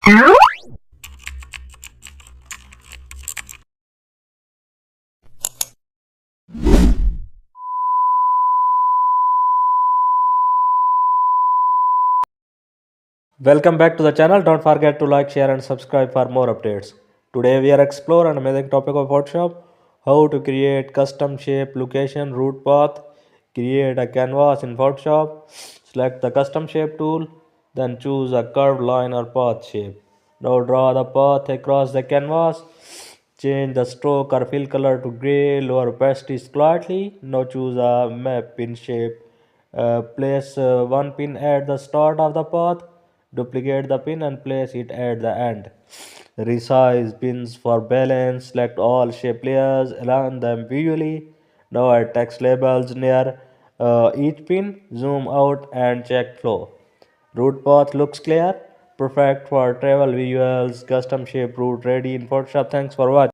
Welcome back to the channel. Don't forget to like, share and subscribe for more updates. Today we are exploring an amazing topic of Photoshop: how to create custom shape, location, root path. Create a canvas in Photoshop. Select the custom shape tool, then choose a curved line or path shape. Now draw the path across the canvas. Change the stroke or fill color to gray, lower opacity slightly. Now choose a map pin shape. Place one pin at the start of the path. Duplicate the pin and place it at the end. Resize pins for balance. Select all shape layers, align them visually. Now add text labels near each pin. Zoom out and check flow. Root path looks clear. Perfect for travel visuals. Custom shape route ready in Photoshop. Thanks for watching.